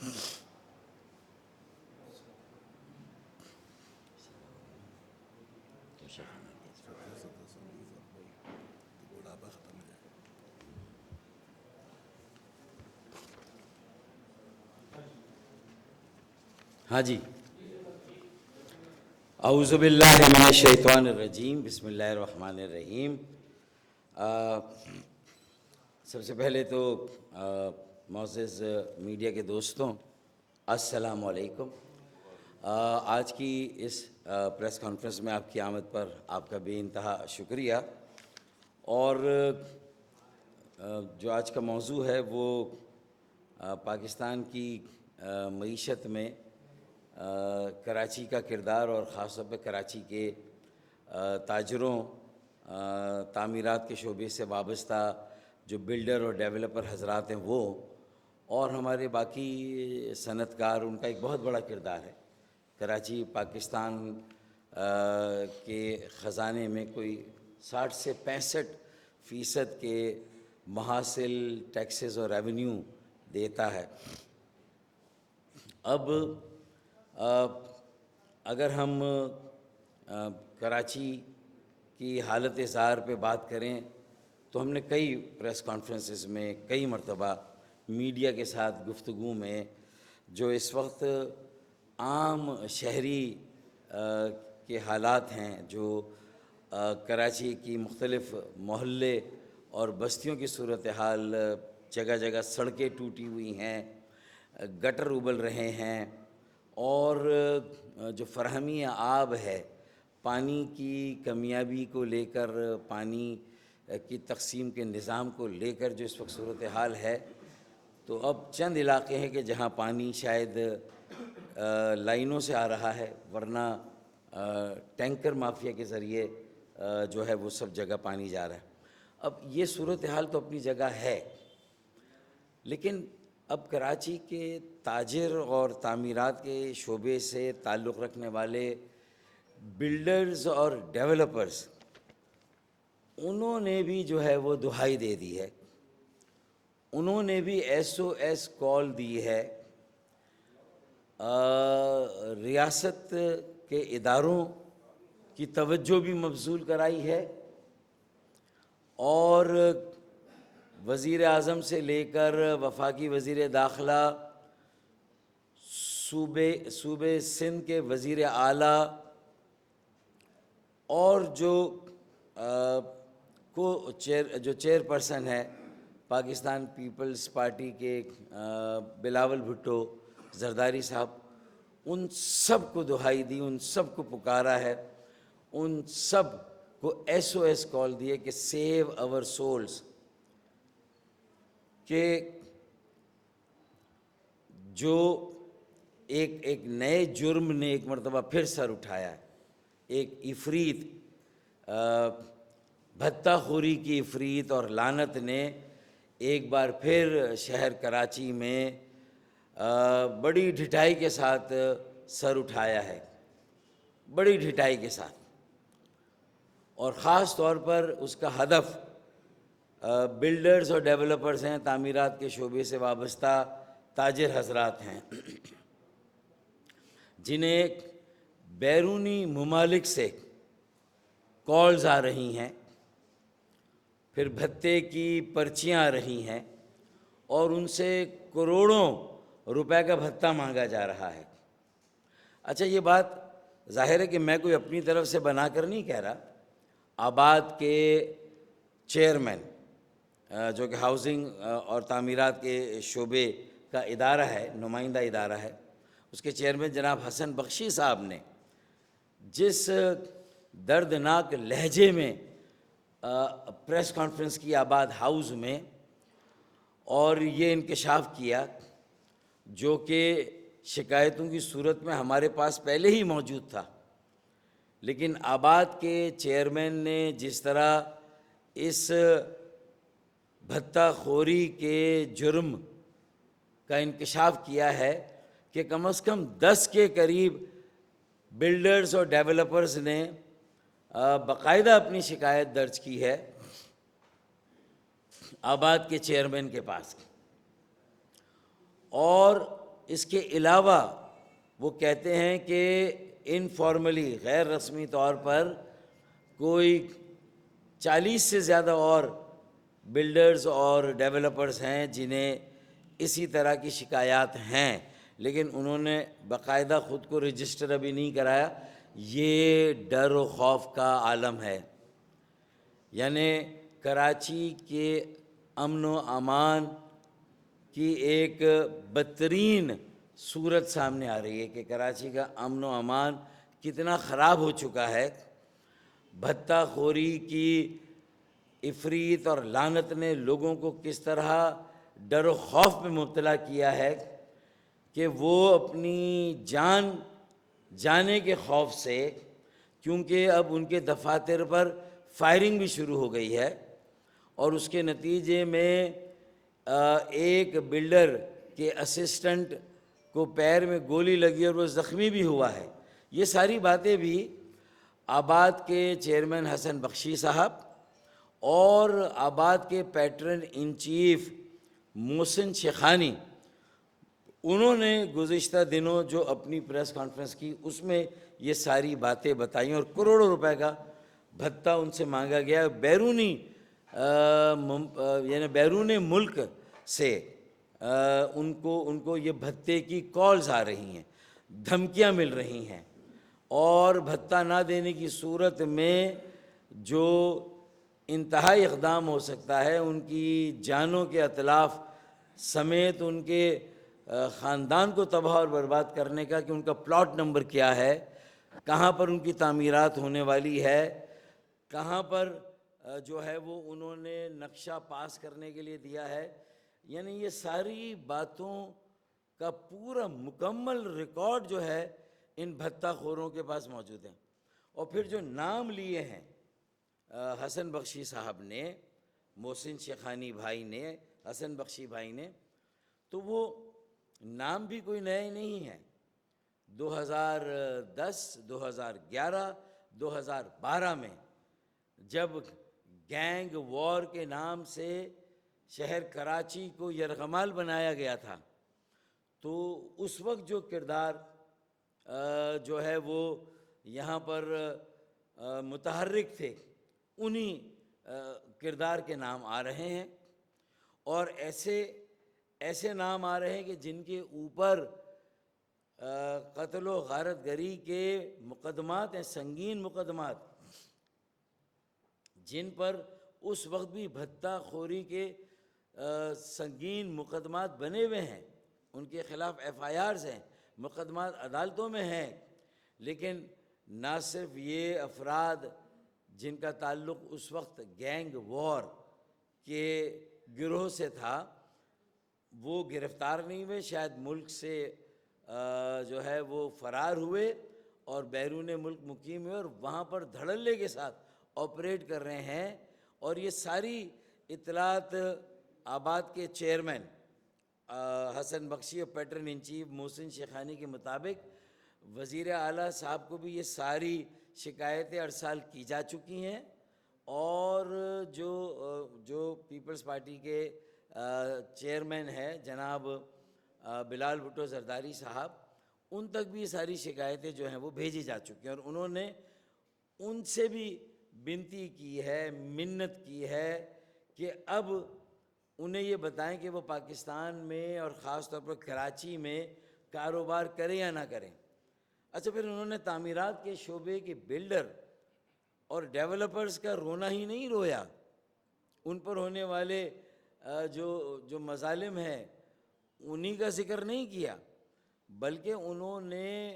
ہاں جی، اعوذ باللہ من الشیطان الرجیم، بسم اللہ الرحمن الرحیم۔ سب سے پہلے تو معزز میڈیا کے دوستوں، السلام علیکم۔ آج کی اس پریس کانفرنس میں آپ کی آمد پر آپ کا بے انتہا شکریہ۔ اور جو آج کا موضوع ہے وہ پاکستان کی معیشت میں کراچی کا کردار، اور خاص طور پہ کراچی کے تاجروں، تعمیرات کے شعبے سے وابستہ جو بلڈر اور ڈیولپر حضرات ہیں وہ، اور ہمارے باقی صنعت کار، ان کا ایک بہت بڑا کردار ہے۔ کراچی پاکستان کے خزانے میں کوئی 60 سے 65% کے محاصل، ٹیکسز اور ریونیو دیتا ہے۔ اب اگر ہم کراچی کی حالت زار پہ بات کریں تو ہم نے کئی پریس کانفرنسز میں کئی مرتبہ میڈیا کے ساتھ گفتگو میں جو اس وقت عام شہری کے حالات ہیں، جو کراچی کی مختلف محلے اور بستیوں کی صورتحال، جگہ جگہ سڑکیں ٹوٹی ہوئی ہیں، گٹر ابل رہے ہیں، اور جو فراہمی آب ہے، پانی کی کمیابی کو لے کر، پانی کی تقسیم کے نظام کو لے کر جو اس وقت صورتحال ہے، تو اب چند علاقے ہیں کہ جہاں پانی شاید لائنوں سے آ رہا ہے، ورنہ ٹینکر مافیا کے ذریعے جو ہے وہ سب جگہ پانی جا رہا ہے۔ اب یہ صورتحال تو اپنی جگہ ہے، لیکن اب کراچی کے تاجر اور تعمیرات کے شعبے سے تعلق رکھنے والے بلڈرز اور ڈیولپرز، انہوں نے بھی جو ہے وہ دہائی دے دی ہے، انہوں نے بھی SOS کال دی ہے، ریاست کے اداروں کی توجہ بھی مبذول کرائی ہے، اور وزیر اعظم سے لے کر وفاقی وزیر داخلہ، صوبے سندھ کے وزیر اعلیٰ، اور جو چیئر پرسن ہے پاکستان پیپلز پارٹی کے بلاول بھٹو زرداری صاحب، ان سب کو دہائی دی، ان سب کو پکارا ہے، ان سب کو SOS کال دی ہے کہ سیو اور سولز، کہ جو ایک نئے جرم نے ایک مرتبہ پھر سر اٹھایا ہے، ایک عفریت، بھتہ خوری کی عفریت اور لعنت نے ایک بار پھر شہر کراچی میں بڑی ڈھٹائی کے ساتھ سر اٹھایا ہے، بڑی ڈھٹائی کے ساتھ، اور خاص طور پر اس کا ہدف بلڈرز اور ڈیولپرز ہیں، تعمیرات کے شعبے سے وابستہ تاجر حضرات ہیں، جنہیں بیرونی ممالک سے کالز آ رہی ہیں، پھر بھتے کی پرچیاں آ رہی ہیں، اور ان سے کروڑوں روپے کا بھتہ مانگا جا رہا ہے۔ اچھا، یہ بات ظاہر ہے کہ میں کوئی اپنی طرف سے بنا کر نہیں کہہ رہا۔ آباد کے چیئرمین، جو کہ ہاؤسنگ اور تعمیرات کے شعبے کا ادارہ ہے، نمائندہ ادارہ ہے، اس کے چیئرمین جناب حسن بخشی صاحب نے جس دردناک لہجے میں پریس کانفرنس کی آباد ہاؤس میں، اور یہ انکشاف کیا جو کہ شکایتوں کی صورت میں ہمارے پاس پہلے ہی موجود تھا، لیکن آباد کے چیئرمین نے جس طرح اس بھتہ خوری کے جرم کا انکشاف کیا ہے کہ کم از کم 10 کے قریب بلڈرز اور ڈیولپرز نے باقاعدہ اپنی شکایت درج کی ہے آباد کے چیئرمین کے پاس، اور اس کے علاوہ وہ کہتے ہیں کہ انفارملی غیر رسمی طور پر کوئی 40 سے زیادہ اور بلڈرز اور ڈیولپرز ہیں جنہیں اسی طرح کی شکایات ہیں، لیکن انہوں نے باقاعدہ خود کو رجسٹر ابھی نہیں کرایا۔ یہ ڈر و خوف کا عالم ہے، یعنی کراچی کے امن و امان کی ایک بدترین صورت سامنے آ رہی ہے کہ کراچی کا امن و امان کتنا خراب ہو چکا ہے۔ بھتہ خوری کی عفریت اور لعنت نے لوگوں کو کس طرح ڈر و خوف میں مبتلا کیا ہے کہ وہ اپنی جان جانے کے خوف سے، کیونکہ اب ان کے دفاتر پر فائرنگ بھی شروع ہو گئی ہے اور اس کے نتیجے میں ایک بلڈر کے اسسٹنٹ کو پیر میں گولی لگی اور وہ زخمی بھی ہوا ہے۔ یہ ساری باتیں بھی آباد کے چیئرمین حسن بخشی صاحب اور آباد کے پیٹرن ان چیف محسن شیخانی، انہوں نے گزشتہ دنوں جو اپنی پریس کانفرنس کی اس میں یہ ساری باتیں بتائیں، اور کروڑوں روپے کا بھتہ ان سے مانگا گیا بیرونی یعنی بیرون ملک سے ان کو یہ بھتے کی کالز آ رہی ہیں، دھمکیاں مل رہی ہیں، اور بھتہ نہ دینے کی صورت میں جو انتہائی اقدام ہو سکتا ہے، ان کی جانوں کے اتلاف سمیت ان کے خاندان کو تباہ اور برباد کرنے کا، کہ ان کا پلاٹ نمبر کیا ہے، کہاں پر ان کی تعمیرات ہونے والی ہے، کہاں پر جو ہے وہ انہوں نے نقشہ پاس کرنے کے لیے دیا ہے، یعنی یہ ساری باتوں کا پورا مکمل ریکارڈ جو ہے ان بھتہ خوروں کے پاس موجود ہے۔ اور پھر جو نام لیے ہیں حسن بخشی صاحب نے، محسن شیخانی بھائی نے، حسن بخشی بھائی نے، تو وہ نام بھی کوئی نئے نہیں ہیں۔ 2010، 2011، 2012 میں جب گینگ وار کے نام سے شہر کراچی کو یرغمال بنایا گیا تھا، تو اس وقت جو کردار جو ہے وہ یہاں پر متحرک تھے، انہی کردار کے نام آ رہے ہیں، اور ایسے نام آ رہے ہیں کہ جن کے اوپر قتل و غارت گری کے مقدمات ہیں، سنگین مقدمات، جن پر اس وقت بھی بھتہ خوری کے سنگین مقدمات بنے ہوئے ہیں، ان کے خلاف ایف آئی آرز ہیں، مقدمات عدالتوں میں ہیں۔ لیکن نہ صرف یہ افراد جن کا تعلق اس وقت گینگ وار کے گروہ سے تھا، وہ گرفتار نہیں ہوئے، شاید ملک سے جو ہے وہ فرار ہوئے اور بیرون ملک مقیم ہوئے اور وہاں پر دھڑلے کے ساتھ آپریٹ کر رہے ہیں۔ اور یہ ساری اطلاعات آباد کے چیئرمین حسن بخشی اور پیٹرن ان چیف محسن شیخانی کے مطابق وزیر اعلیٰ صاحب کو بھی یہ ساری شکایتیں ارسال کی جا چکی ہیں، اور جو پیپلز پارٹی کے چیئرمین ہیں جناب بلال بھٹو زرداری صاحب، ان تک بھی یہ ساری شکایتیں جو ہیں وہ بھیجی جا چکی ہیں، اور انہوں نے ان سے بھی بنتی کی ہے، منت کی ہے کہ اب انہیں یہ بتائیں کہ وہ پاکستان میں اور خاص طور پر کراچی میں کاروبار کریں یا نہ کریں۔ اچھا، پھر انہوں نے تعمیرات کے شعبے کے بلڈر اور ڈیولپرز کا رونا ہی نہیں رویا، ان پر ہونے والے جو مظالم ہیں انہی کا ذکر نہیں کیا، بلکہ انہوں نے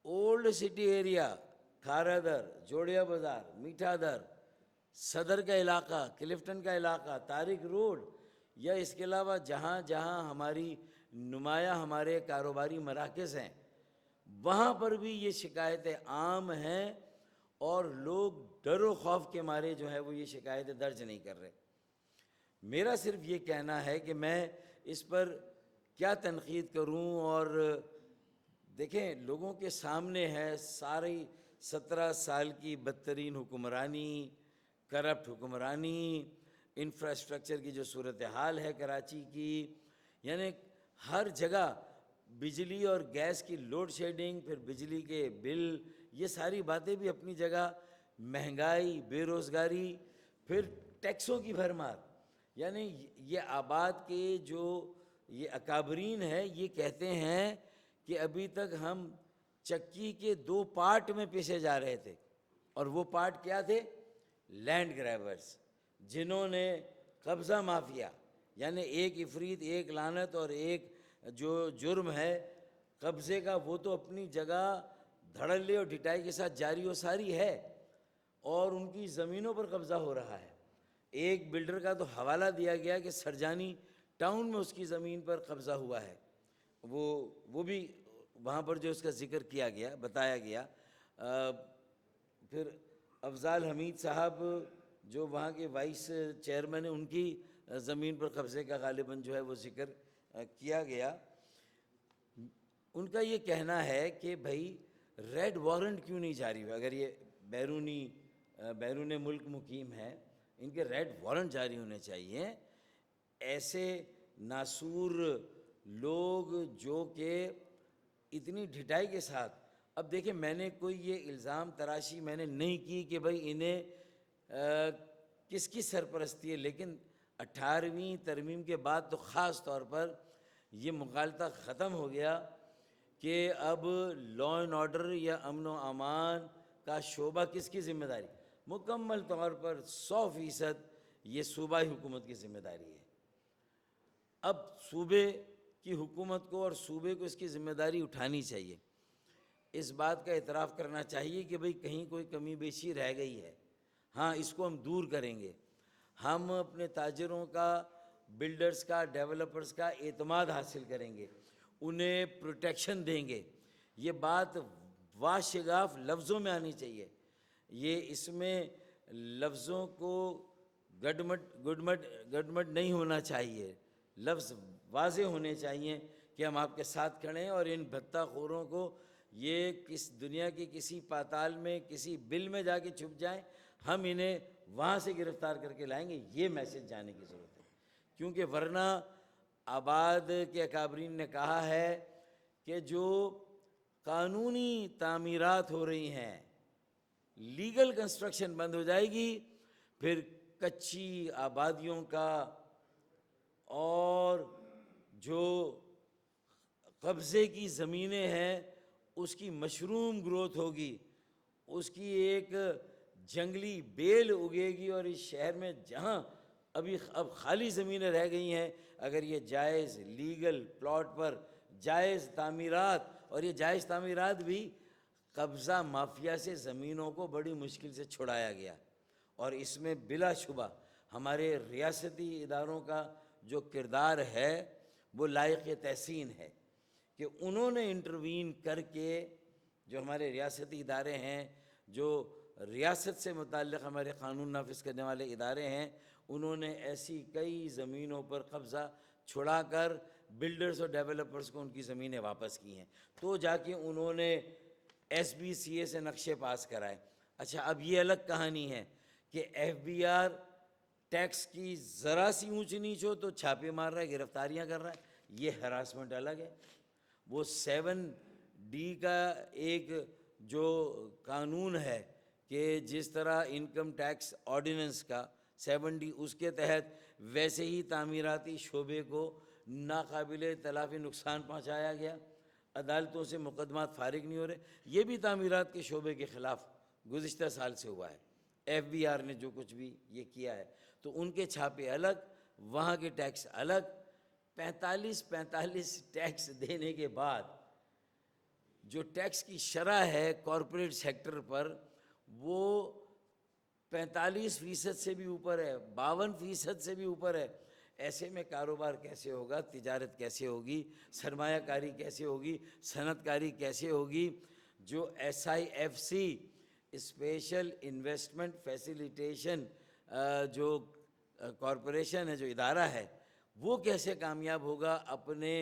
اولڈ سٹی ایریا، کھارا در، جوڑیا بازار، میٹھا در، صدر کا علاقہ، کلفٹن کا علاقہ، طارق روڈ، یا اس کے علاوہ جہاں جہاں ہماری نمایاں ہمارے کاروباری مراکز ہیں، وہاں پر بھی یہ شکایتیں عام ہیں، اور لوگ ڈر و خوف کے مارے جو ہے وہ یہ شکایتیں درج نہیں کر رہے۔ میرا صرف یہ کہنا ہے کہ میں اس پر کیا تنقید کروں، اور دیکھیں لوگوں کے سامنے ہے ساری 17 سال کی بدترین حکمرانی، کرپٹ حکمرانی، انفراسٹرکچر کی جو صورتحال ہے کراچی کی، یعنی ہر جگہ بجلی اور گیس کی لوڈ شیڈنگ، پھر بجلی کے بل، یہ ساری باتیں بھی اپنی جگہ، مہنگائی، بے روزگاری، پھر ٹیکسوں کی بھرمار. یعنی یہ آباد کے جو یہ اکابرین ہے یہ کہتے ہیں کہ ابھی تک ہم چکی کے 2 پارٹ میں پیسے جا رہے تھے، اور وہ پارٹ کیا تھے؟ لینڈ گریبرز، جنہوں نے قبضہ مافیا، یعنی ایک عفریت، ایک لعنت اور ایک جو جرم ہے قبضے کا، وہ تو اپنی جگہ دھڑلے اور ڈٹائی کے ساتھ جاری و ساری ہے، اور ان کی زمینوں پر قبضہ ہو رہا ہے. ایک بلڈر کا تو حوالہ دیا گیا کہ سرجانی ٹاؤن میں اس کی زمین پر قبضہ ہوا ہے، وہ بھی وہاں پر جو اس کا ذکر کیا گیا، بتایا گیا. پھر افضال حمید صاحب جو وہاں کے وائس چیئرمین ہیں، ان کی زمین پر قبضے کا غالباً جو ہے وہ ذکر کیا گیا. ان کا یہ کہنا ہے کہ بھائی ریڈ وارنٹ کیوں نہیں جاری ہوا؟ اگر یہ بیرون ملک مقیم ہے، ان کے ریڈ وارنٹ جاری ہونے چاہیے. ایسے ناسور لوگ جو کہ اتنی ڈھٹائی کے ساتھ، اب دیکھیں میں نے کوئی یہ الزام تراشی میں نے نہیں کی کہ بھائی انہیں کس کی سرپرستی ہے، لیکن 18ویں ترمیم کے بعد تو خاص طور پر یہ مغالطہ ختم ہو گیا کہ اب لا اینڈ آرڈر یا امن و امان کا شعبہ کس کی ذمہ داری؟ مکمل طور پر 100% یہ صوبائی حکومت کی ذمہ داری ہے. اب صوبے کی حکومت کو اور صوبے کو اس کی ذمہ داری اٹھانی چاہیے، اس بات کا اعتراف کرنا چاہیے کہ بھئی کہیں کوئی کمی بیشی رہ گئی ہے. ہاں، اس کو ہم دور کریں گے، ہم اپنے تاجروں کا، بلڈرز کا، ڈیولپرز کا اعتماد حاصل کریں گے، انہیں پروٹیکشن دیں گے. یہ بات واشگاف لفظوں میں آنی چاہیے، یہ اس میں لفظوں کو گڈمٹ نہیں ہونا چاہیے. لفظ واضح ہونے چاہیے کہ ہم آپ کے ساتھ کھڑے ہیں، اور ان بھتہ خوروں کو یہ کس دنیا کی کسی پاتال میں، کسی بل میں جا کے چھپ جائیں، ہم انہیں وہاں سے گرفتار کر کے لائیں گے. یہ میسج جانے کی ضرورت ہے، کیونکہ ورنہ آباد کے اکابرین نے کہا ہے کہ جو قانونی تعمیرات ہو رہی ہیں، لیگل کنسٹرکشن بند ہو جائے گی، پھر کچی آبادیوں کا اور جو قبضے کی زمینیں ہیں اس کی مشروم گروتھ ہوگی، اس کی ایک جنگلی بیل اگے گی، اور اس شہر میں جہاں اب خالی زمینیں رہ گئی ہیں، اگر یہ جائز لیگل پلاٹ پر جائز تعمیرات، اور یہ جائز تعمیرات بھی قبضہ مافیا سے زمینوں کو بڑی مشکل سے چھڑایا گیا. اور اس میں بلا شبہ ہمارے ریاستی اداروں کا جو کردار ہے وہ لائق تحسین ہے کہ انہوں نے انٹروین کر کے، جو ہمارے ریاستی ادارے ہیں، جو ریاست سے متعلق ہمارے قانون نافذ کرنے والے ادارے ہیں، انہوں نے ایسی کئی زمینوں پر قبضہ چھڑا کر بلڈرز اور ڈیولپرز کو ان کی زمینیں واپس کی ہیں. تو جا کے انہوں نے SBCA سے نقشے پاس کرائے. اچھا، اب یہ الگ کہانی ہے کہ FBR ٹیکس کی ذرا سی اونچ نیچ ہو تو چھاپے مار رہا ہے، گرفتاریاں کر رہا ہے. یہ ہراسمنٹ الگ ہے. وہ 7D کا ایک جو قانون ہے کہ جس طرح انکم ٹیکس آرڈیننس کا 7D، اس کے تحت ویسے ہی تعمیراتی شعبے کو ناقابل تلافی نقصان پہنچایا گیا، عدالتوں سے مقدمات فارغ نہیں ہو رہے. یہ بھی تعمیرات کے شعبے کے خلاف گزشتہ سال سے ہوا ہے. FBR نے جو کچھ بھی یہ کیا ہے، تو ان کے چھاپے الگ، وہاں کے ٹیکس الگ. 45 ٹیکس دینے کے بعد جو ٹیکس کی شرح ہے کارپوریٹ سیکٹر پر، وہ 45% سے بھی اوپر ہے، 52% سے بھی اوپر ہے. ایسے میں کاروبار کیسے ہوگا، تجارت کیسے ہوگی، سرمایہ کاری کیسے ہوگی، صنعت کاری کیسے ہوگی؟ جو SIFC اسپیشل انویسٹمنٹ فیسیلیٹیشن جو کارپوریشن ہے، جو ادارہ ہے، وہ کیسے کامیاب ہوگا اپنے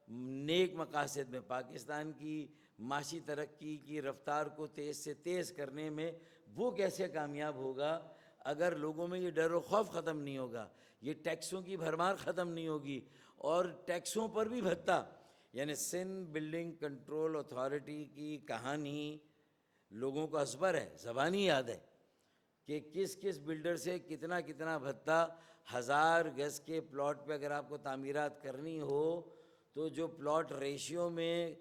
نیک مقاصد میں، پاکستان کی معاشی ترقی کی رفتار کو تیز سے تیز کرنے میں وہ کیسے کامیاب ہوگا اگر لوگوں میں یہ ڈر و خوف ختم نہیں ہوگا یہ ٹیکسوں کی بھرمار ختم نہیں ہوگی، اور ٹیکسوں پر بھی بھتہ. یعنی سندھ بلڈنگ کنٹرول اتھارٹی کی کہانی لوگوں کو ازبر ہے، زبانی یاد ہے کہ کس کس بلڈر سے کتنا کتنا بھتہ. 1000 گز کے پلاٹ پہ اگر آپ کو تعمیرات کرنی ہو تو جو پلاٹ ریشیو میں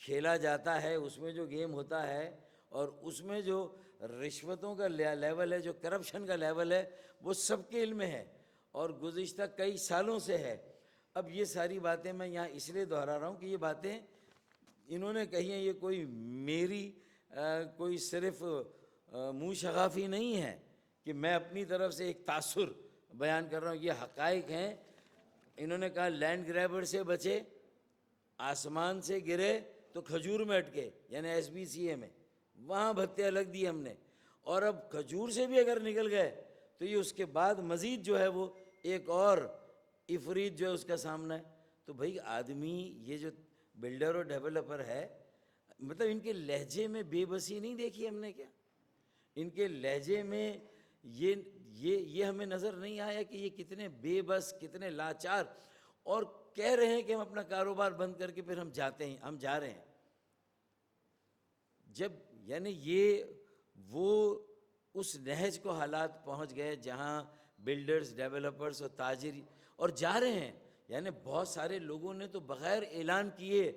کھیلا جاتا ہے، اس میں جو گیم ہوتا ہے، اور اس میں جو رشوتوں کا لیول ہے، جو کرپشن کا لیول ہے، وہ سب کے علم میں ہے اور گزشتہ کئی سالوں سے ہے. اب یہ ساری باتیں میں یہاں اس لیے دہرا رہا ہوں کہ یہ باتیں انہوں نے کہی ہیں، یہ کوئی میری کوئی صرف منہ شغافی نہیں ہے کہ میں اپنی طرف سے ایک تاثر بیان کر رہا ہوں. یہ حقائق ہیں. انہوں نے کہا لینڈ گریبر سے بچے، آسمان سے گرے تو کھجور میں اٹکے، یعنی SBCA میں وہاں بھتے الگ دیے ہم نے. اور اب کھجور سے بھی اگر نکل گئے تو یہ اس کے بعد مزید جو ہے وہ ایک اور افریت جو ہے اس کا سامنا ہے. تو بھائی آدمی یہ جو بلڈر اور ڈیولپر ہے، مطلب ان کے لہجے میں بے بسی نہیں دیکھی ہم نے کیا؟ ان کے لہجے میں یہ ہمیں نظر نہیں آیا کہ یہ کتنے بے بس، کتنے لاچار، اور کہہ رہے ہیں کہ ہم اپنا کاروبار بند کر کے پھر ہم جا رہے ہیں. جب یعنی یہ وہ اس نہج کو حالات پہنچ گئے جہاں بلڈرز، ڈیولپرز اور تاجر اور جا رہے ہیں. یعنی بہت سارے لوگوں نے تو بغیر اعلان کیے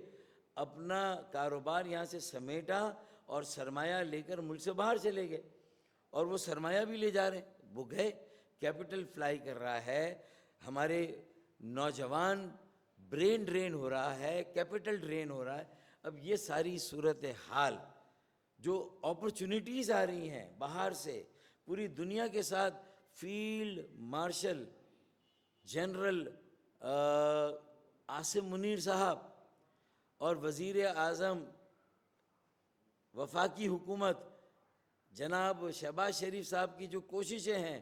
اپنا کاروبار یہاں سے سمیٹا اور سرمایہ لے کر ملک سے باہر چلے گئے، اور وہ سرمایہ بھی لے جا رہے ہیں. وہ گئے، کیپٹل فلائی کر رہا ہے، ہمارے نوجوان برین ڈرین ہو رہا ہے، کیپٹل ڈرین ہو رہا ہے. اب یہ ساری صورت حال جو اپرچونٹیز آ رہی ہیں باہر سے پوری دنیا کے ساتھ، field marshal general Asim Munir صاحب اور وزیر اعظم وفاقی حکومت جناب شہباز شریف صاحب کی جو کوششیں ہیں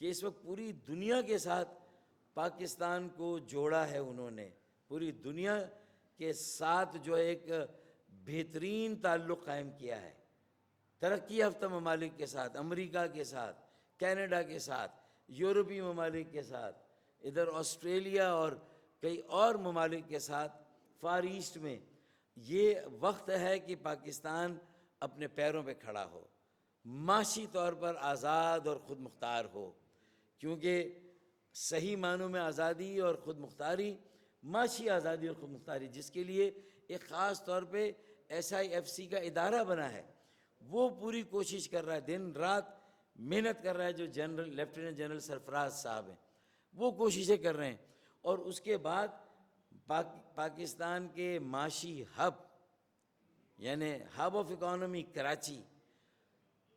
کہ اس وقت پوری دنیا کے ساتھ پاکستان کو جوڑا ہے، انہوں نے پوری دنیا کے ساتھ جو ایک بہترین تعلق قائم کیا ہے، ترقی یافتہ ممالک کے ساتھ، امریکہ کے ساتھ، کینیڈا کے ساتھ، یورپی ممالک کے ساتھ، ادھر آسٹریلیا اور کئی اور ممالک کے ساتھ، فار ایسٹ میں. یہ وقت ہے کہ پاکستان اپنے پیروں پہ کھڑا ہو، معاشی طور پر آزاد اور خود مختار ہو. کیونکہ صحیح معنوں میں آزادی اور خود مختاری، معاشی آزادی اور خود مختاری، جس کے لیے ایک خاص طور پہ SIFC کا ادارہ بنا ہے، وہ پوری کوشش کر رہا ہے، دن رات محنت کر رہا ہے. جو لیفٹیننٹ جنرل سرفراز صاحب ہیں وہ کوششیں کر رہے ہیں. اور اس کے بعد پاکستان کے معاشی ہب، یعنی hub of economy Karachi,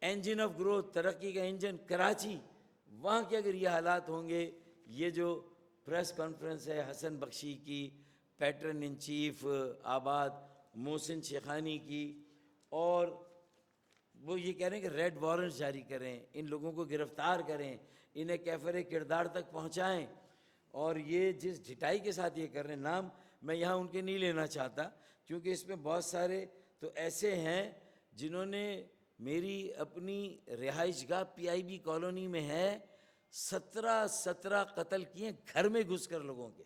engine of growth, ترقی کا انجن کراچی، وہاں کے اگر یہ حالات ہوں گے، یہ جو پریس کانفرنس ہے حسن بخشی کی، پیٹرن ان چیف آباد محسن شیخانی کی، اور وہ یہ کہہ رہے ہیں کہ ریڈ وارنٹس جاری کریں، ان لوگوں کو گرفتار کریں، انہیں کیفر کردار تک پہنچائیں. اور یہ جس ڈھٹائی کے ساتھ یہ کر رہے ہیں، نام میں یہاں ان کے نہیں لینا چاہتا کیونکہ اس میں بہت سارے تو ایسے ہیں جنہوں نے میری اپنی رہائش گاہ PIB کالونی میں ہے 17 قتل کیے گھر میں گھس کر لوگوں کے،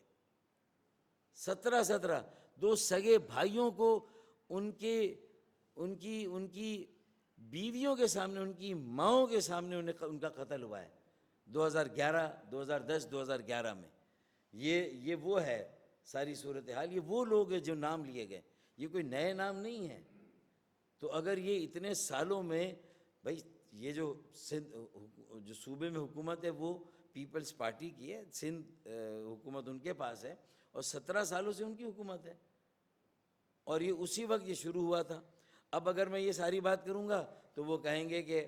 17 دو سگے بھائیوں کو ان کی بیویوں کے سامنے، ان کی ماؤں کے سامنے ان کا قتل ہوا ہے 2011 میں. یہ وہ ہے ساری صورتحال. یہ وہ لوگ ہیں جو نام لیے گئے، یہ کوئی نئے نام نہیں ہیں. تو اگر یہ اتنے سالوں میں، بھائی یہ جو سندھ جو صوبے میں حکومت ہے وہ پیپلز پارٹی کی ہے، سندھ حکومت ان کے پاس ہے، اور 17 سالوں سے ان کی حکومت ہے، اور یہ اسی وقت یہ شروع ہوا تھا. اب اگر میں یہ ساری بات کروں گا تو وہ کہیں گے کہ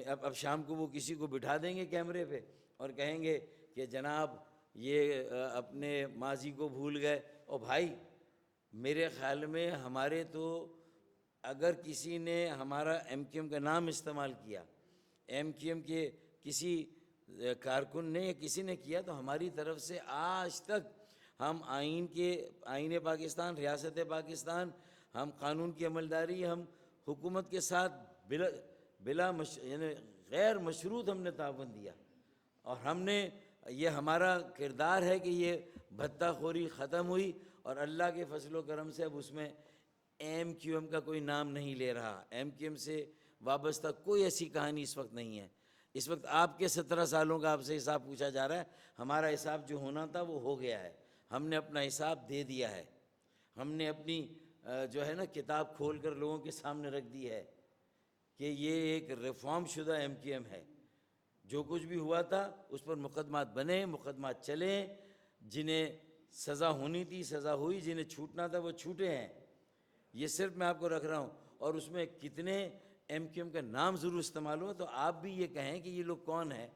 اب شام کو وہ کسی کو بٹھا دیں گے کیمرے پہ اور کہیں گے کہ جناب یہ اپنے ماضی کو بھول گئے. اور بھائی میرے خیال میں ہمارے تو اگر کسی نے ہمارا MQM کا نام استعمال کیا، MQM کے کسی کارکن نے یا کسی نے کیا، تو ہماری طرف سے آج تک ہم آئین پاکستان، ریاست پاکستان، ہم قانون کی عملداری، ہم حکومت کے ساتھ یعنی غیر مشروط ہم نے تعاون دیا، اور ہم نے یہ ہمارا کردار ہے کہ یہ بھتہ خوری ختم ہوئی، اور اللہ کے فضل و کرم سے اب اس میں ایم کیو ایم کا کوئی نام نہیں لے رہا، ایم کیو ایم سے وابستہ کوئی ایسی کہانی اس وقت نہیں ہے۔ اس وقت آپ کے 17 سالوں کا آپ سے حساب پوچھا جا رہا ہے، ہمارا حساب جو ہونا تھا وہ ہو گیا ہے، ہم نے اپنا حساب دے دیا ہے، ہم نے اپنی جو ہے نا کتاب کھول کر لوگوں کے سامنے رکھ دی ہے کہ یہ ایک ریفارم شدہ ایم کیو ایم ہے۔ جو کچھ بھی ہوا تھا اس پر مقدمات بنے، مقدمات چلیں، جنہیں سزا ہونی تھی سزا ہوئی، جنہیں چھوٹنا تھا وہ چھوٹے ہیں۔ یہ صرف میں آپ کو رکھ رہا ہوں، اور اس میں کتنے ایم کیو ایم کا نام ضرور استعمال ہوا، تو آپ بھی یہ کہیں کہ یہ لوگ کون ہیں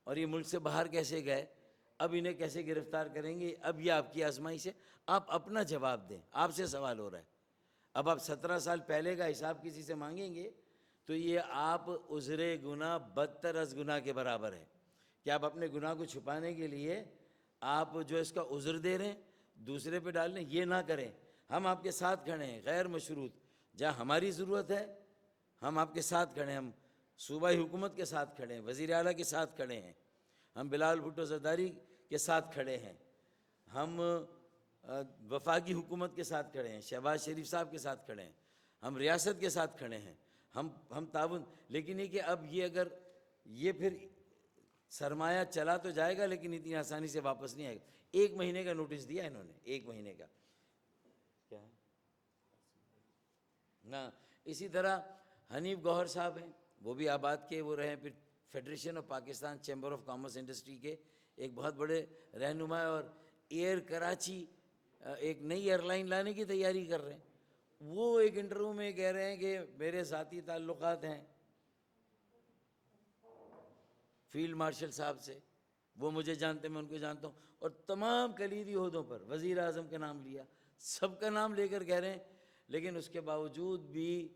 اور یہ ملک سے باہر کیسے گئے، اب انہیں کیسے گرفتار کریں گے، اب یہ آپ کی آزمائش ہے۔ آپ اپنا جواب دیں، آپ سے سوال ہو رہا ہے۔ اب آپ 17 سال پہلے کا حساب کسی سے مانگیں گے تو یہ آپ عذر گناہ بدتر از گناہ کے برابر ہے، کہ آپ اپنے گناہ کو چھپانے کے لیے آپ جو اس کا عذر دے رہے ہیں دوسرے پہ ڈال رہے ہیں۔ یہ نہ کریں، ہم آپ کے ساتھ کھڑے ہیں غیر مشروط، جہاں ہماری ضرورت ہے ہم آپ کے ساتھ کھڑے ہیں، ہم صوبائی حکومت کے ساتھ کھڑے ہیں، وزیر اعلیٰ کے ساتھ کھڑے ہیں، ہم بلال بھٹو زرداری کے ساتھ کھڑے ہیں، ہم وفاقی حکومت کے ساتھ کھڑے ہیں، شہباز شریف صاحب کے ساتھ کھڑے ہیں، ہم ریاست کے ساتھ کھڑے ہیں، ہم تعاون۔ لیکن یہ کہ اب یہ اگر یہ پھر سرمایہ چلا تو جائے گا لیکن اتنی آسانی سے واپس نہیں آئے گا۔ 1 مہینے کا نوٹس دیا انہوں نے، 1 مہینے کا کیا ہے نا۔ اسی طرح حنیف گوہر صاحب ہیں، وہ بھی آباد کے وہ رہے، پھر federation of Pakistan chamber of commerce industry کے ایک بہت بڑے رہنما، اور ایئر کراچی ایک نئی ایئر لائن لانے کی تیاری کر رہے ہیں۔ وہ ایک انٹرویو میں کہہ رہے ہیں کہ میرے ذاتی تعلقات ہیں فیلڈ مارشل صاحب سے، وہ مجھے جانتے میں ان کو جانتا ہوں، اور تمام کلیدی عہدوں پر وزیر اعظم کا نام لیا، سب کا نام لے کر کہہ رہے ہیں، لیکن اس کے باوجود بھی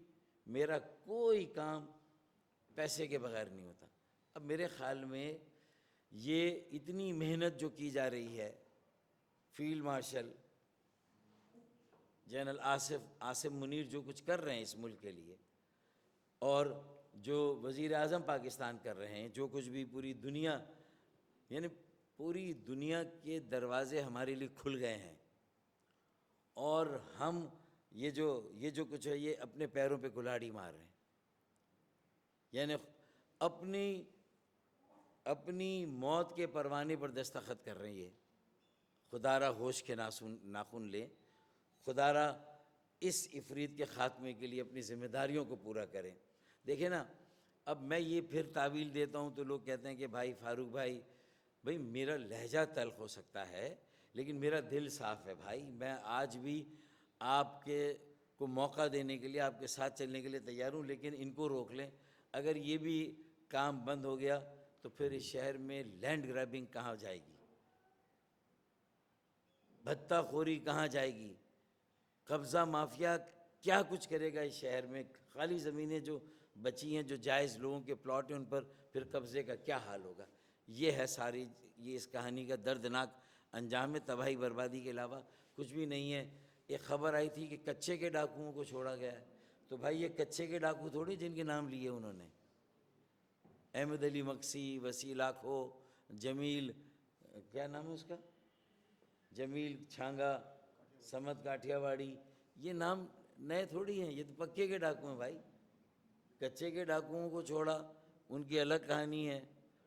میرا کوئی کام پیسے کے بغیر نہیں ہوتا۔ اب میرے خیال میں یہ اتنی محنت جو کی جا رہی ہے، field marshal general Asif Munir جو کچھ کر رہے ہیں اس ملک کے لیے، اور جو وزیر اعظم پاکستان کر رہے ہیں، جو کچھ بھی پوری دنیا، یعنی پوری دنیا کے دروازے ہمارے لیے کھل گئے ہیں، اور ہم یہ جو کچھ ہے یہ اپنے پیروں پہ کلاڑی مار رہے ہیں، یعنی اپنی موت کے پروانے پر دستخط کر رہے ہیں۔ یہ خدا را ہوش کے ناخن لیں، خدا را اس افریت کے خاتمے کے لیے اپنی ذمہ داریوں کو پورا کریں۔ دیکھیں نا، اب میں یہ پھر تعویل دیتا ہوں تو لوگ کہتے ہیں کہ بھائی فاروق بھائی میرا لہجہ تلخ ہو سکتا ہے لیکن میرا دل صاف ہے بھائی، میں آج بھی آپ کے کو موقع دینے کے لیے آپ کے ساتھ چلنے کے لیے تیار ہوں، لیکن ان کو روک لیں۔ اگر یہ بھی کام بند ہو گیا تو پھر اس شہر میں لینڈ گریبنگ کہاں جائے گی، بھتہ خوری کہاں جائے گی، قبضہ مافیا کیا کچھ کرے گا اس شہر میں، خالی زمینیں جو بچی ہیں جو جائز لوگوں کے پلاٹ ہیں ان پر پھر قبضے کا کیا حال ہوگا۔ یہ ہے ساری یہ اس کہانی کا دردناک انجام ہے، تباہی بربادی کے علاوہ کچھ بھی نہیں ہے۔ ایک خبر آئی تھی کہ کچے کے ڈاکوؤں کو چھوڑا گیا ہے، تو بھائی یہ کچے کے ڈاکو تھوڑی جن کے نام لیے انہوں نے، احمد علی مکسی، وسیع لاکھو، جمیل کیا نام ہے اس کا، جمیل چھانگا، سمت کاٹھیا واڑی، یہ نام نئے تھوڑی ہیں، یہ تو پکے کے ڈاکو ہیں بھائی۔ کچے کے ڈاکوؤں کو چھوڑا، ان کی الگ کہانی ہے،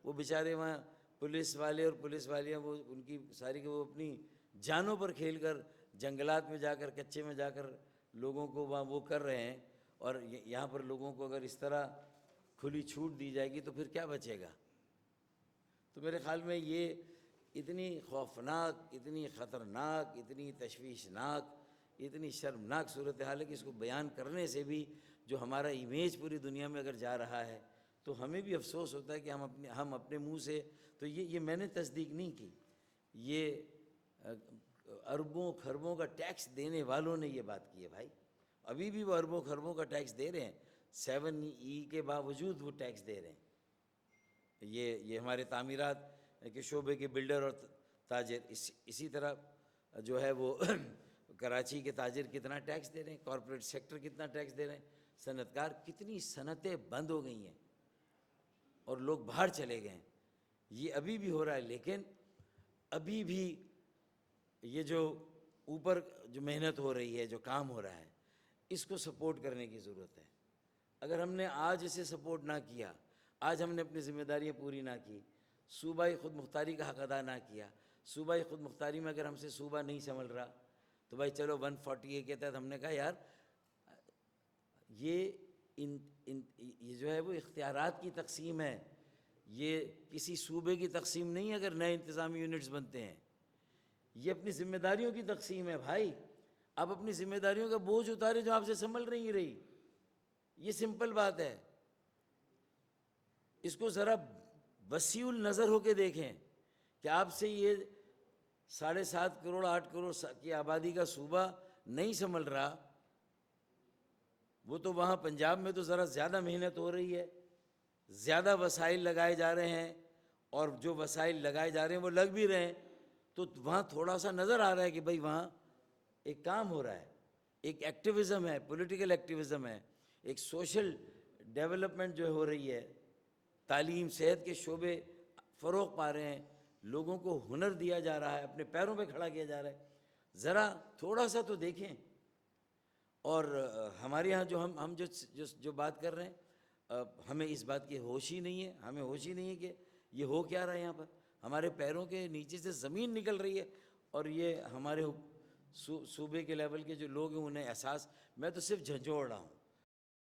وہ بیچارے وہاں پولیس والے اور پولیس والیاں وہ ان کی ساری وہ اپنی جانوں پر کھیل کر جنگلات میں جا کر کچے میں جا کر لوگوں کو وہاں وہ کر رہے ہیں، اور یہاں پر لوگوں کو اگر اس طرح کھلی چھوٹ دی جائے گی تو پھر کیا بچے گا۔ تو میرے خیال میں یہ اتنی خوفناک، اتنی خطرناک، اتنی تشویشناک، اتنی شرمناک صورتحال ہے کہ اس کو بیان کرنے سے بھی جو ہمارا امیج پوری دنیا میں اگر جا رہا ہے تو ہمیں بھی افسوس ہوتا ہے کہ ہم اپنے منہ سے تو یہ میں نے تصدیق نہیں کی، یہ اربوں خربوں کا ٹیکس دینے والوں نے یہ بات کی ہے بھائی، ابھی بھی وہ اربوں خربوں کا ٹیکس دے رہے ہیں، 7E کے باوجود وہ ٹیکس دے رہے ہیں۔ یہ ہمارے تعمیرات کے شعبے کے بلڈر اور تاجر اسی طرح جو ہے وہ کراچی کے تاجر کتنا ٹیکس دے رہے ہیں، کارپوریٹ سیکٹر کتنا ٹیکس دے رہے ہیں، صنعت کار، کتنی صنعتیں بند ہو گئی ہیں اور لوگ باہر چلے گئے ہیں۔ یہ ابھی بھی ہو رہا ہے، لیکن ابھی بھی یہ جو اوپر جو محنت ہو رہی ہے، جو کام ہو رہا ہے، اس کو سپورٹ کرنے کی ضرورت ہے۔ اگر ہم نے آج اسے سپورٹ نہ کیا، آج ہم نے اپنی ذمہ داریاں پوری نہ کی، صوبائی خود مختاری کا حق ادا نہ کیا، صوبائی خود مختاری میں اگر ہم سے صوبہ نہیں سنبھل رہا تو بھائی چلو 140 کے تحت ہم نے کہا یار یہ یہ جو ہے وہ اختیارات کی تقسیم ہے، یہ کسی صوبے کی تقسیم نہیں ہے۔ اگر نئے انتظامی یونٹس بنتے ہیں، یہ اپنی ذمہ داریوں کی تقسیم ہے بھائی۔ آپ اپنی ذمہ داریوں کا بوجھ اتارے جو آپ سے سنبھل رہی، یہ سمپل بات ہے۔ اس کو ذرا وسیع النظر ہو کے دیکھیں کہ آپ سے یہ 7.5 کروڑ 8 کروڑ کی آبادی کا صوبہ نہیں سنبھل رہا، وہ تو وہاں پنجاب میں تو ذرا زیادہ محنت ہو رہی ہے، زیادہ وسائل لگائے جا رہے ہیں، اور جو وسائل لگائے جا رہے ہیں وہ لگ بھی رہے ہیں، تو وہاں تھوڑا سا نظر آ رہا ہے کہ بھائی وہاں ایک کام ہو رہا ہے، ایک ایکٹیویزم ہے، پولیٹیکل ایکٹیویزم ہے، ایک سوشل ڈیولپمنٹ جو ہو رہی ہے، تعلیم صحت کے شعبے فروغ پا رہے ہیں، لوگوں کو ہنر دیا جا رہا ہے، اپنے پیروں پہ کھڑا کیا جا رہا ہے۔ ذرا تھوڑا سا تو دیکھیں۔ اور ہمارے یہاں جو ہم جو بات کر رہے ہیں، ہمیں اس بات کی ہوش ہی نہیں ہے، ہمیں ہوش ہی نہیں ہے کہ یہ ہو کیا رہا ہے یہاں پر۔ ہمارے پیروں کے نیچے سے زمین نکل رہی ہے، اور یہ ہمارے صوبے کے لیول کے جو لوگ ہیں انہیں احساس، میں تو صرف جھنجھوڑ رہا ہوں۔